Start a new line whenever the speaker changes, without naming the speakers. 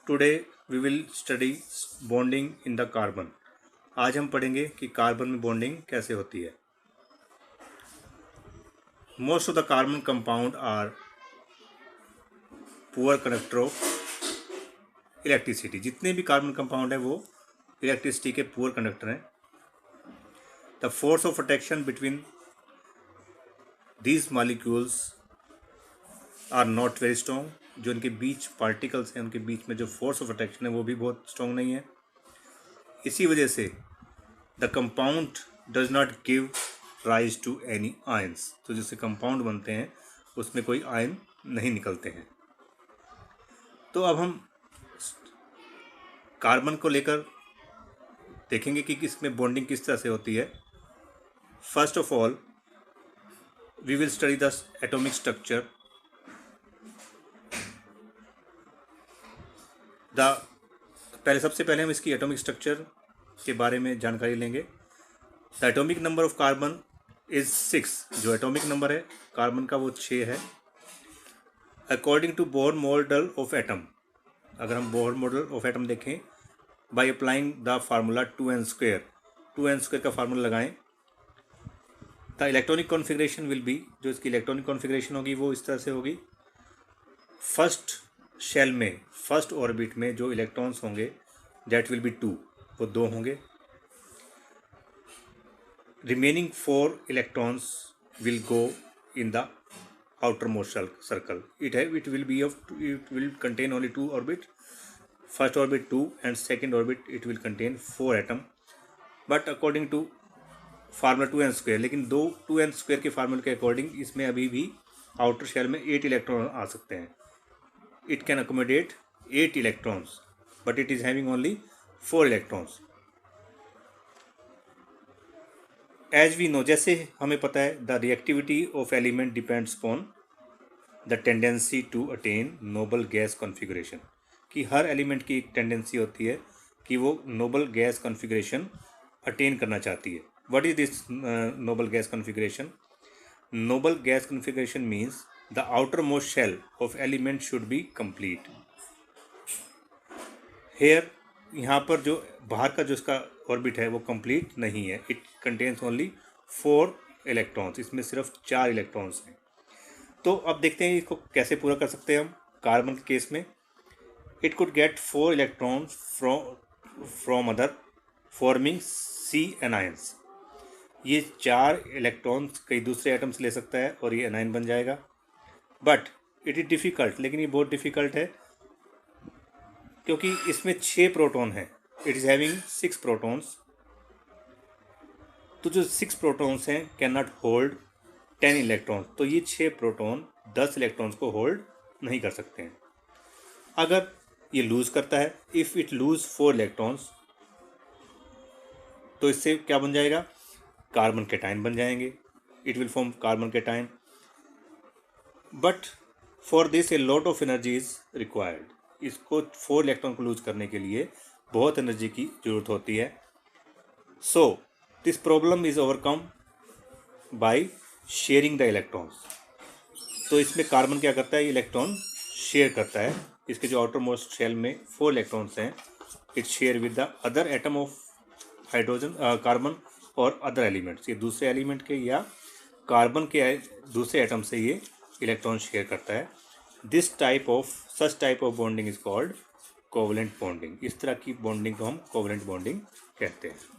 Today we will study bonding in the carbon. आज हम पढ़ेंगे कि कार्बन में बॉन्डिंग कैसे होती है। Most of the carbon compound are poor conductor of electricity. जितने भी कार्बन कंपाउंड है वो इलेक्ट्रिसिटी के पुअर कंडक्टर हैं। The force of attraction between these molecules are not very strong. जो उनके बीच पार्टिकल्स हैं उनके बीच में जो फोर्स ऑफ अट्रैक्शन है वो भी बहुत स्ट्रॉन्ग नहीं है। इसी वजह से the compound does not give rise to any ions. तो जैसे कंपाउंड बनते हैं उसमें कोई आयन नहीं निकलते हैं। तो अब हम कार्बन को लेकर देखेंगे कि इसमें बॉन्डिंग किस तरह से होती है। First of all we will study the atomic structure. सबसे पहले हम इसकी एटॉमिक स्ट्रक्चर के बारे में जानकारी लेंगे। The atomic number of carbon is 6। जो एटॉमिक नंबर है कार्बन का वो 6 है। According to Bohr model of atom, अगर हम बोर मॉडल ऑफ एटम देखें, by applying the formula 2n², 2n² का फार्मूला लगाएं, the electronic configuration will be, जो इसकी इलेक्ट्रॉनिक कॉन्फ़िगरेशन होगी वो इस तरह से होगी। फर्स्ट शेल में, फर्स्ट ऑर्बिट में जो इलेक्ट्रॉन्स होंगे दैट विल बी 2, वो 2 होंगे। Remaining 4 electrons will go in the outer most circle. it will contain only 2 orbit. First orbit 2 and second orbit it will contain 4 atom. But according to formula 2n², लेकिन 2n² के फार्मूले के according इसमें अभी भी outer shell में 8 electron आ सकते हैं। It can accommodate 8 electrons, but it is having only 4 electrons. As we know, जैसे हमें पता है, the reactivity of element depends upon the tendency to attain noble gas configuration. कि हर एलिमेंट की एक टेंडेंसी होती है कि वो नोबल गैस कॉन्फ़िगरेशन अटेन करना चाहती है। What is this noble gas configuration? Noble gas configuration means the outermost shell of element should be complete. Here, यहाँ पर जो बाहर का जो इसका ऑर्बिट है वो कंप्लीट नहीं है। It contains only 4 electrons. इसमें सिर्फ 4 इलेक्ट्रॉन्स हैं। तो अब देखते हैं इसको कैसे पूरा कर सकते हैं हम। कार्बन के केस में it could get 4 electrons from other forming C anions. ये 4 इलेक्ट्रॉन्स कई दूसरे एटम से ले सकता है और ये एनायन बन जाएगा। बट इट इज़ डिफ़िकल्ट, लेकिन ये बहुत डिफ़िकल्ट है क्योंकि इसमें 6 प्रोटॉन हैं। It is having 6 protons. तो जो 6 प्रोटॉन्स हैं कैन नॉट होल्ड 10 इलेक्ट्रॉन्स। तो ये 6 प्रोटॉन 10 इलेक्ट्रॉन्स को होल्ड नहीं कर सकते हैं। अगर ये लूज़ करता है, इफ़ इट लूज़ 4 इलेक्ट्रॉन्स, तो इससे क्या बन जाएगा? कार्बन कैटायन बन जाएंगे। It will form carbon cation. But for this a lot of energy is required. इसको 4 इलेक्ट्रॉन को लूज करने के लिए बहुत एनर्जी की ज़रूरत होती है। So this problem is overcome by sharing the electrons. तो इसमें कार्बन क्या करता है? इलेक्ट्रॉन शेयर करता है। इसके जो आउटर मोस्ट शेल में 4 इलेक्ट्रॉन्स हैं, it share with the other atom of hydrogen, carbon और अदर एलिमेंट्स। ये दूसरे एलिमेंट के या कार्बन के दूसरे एटम से ये इलेक्ट्रॉन शेयर करता है। Such type of bonding is called covalent bonding. इस तरह की बॉन्डिंग को हम कोवलेंट बॉन्डिंग कहते हैं।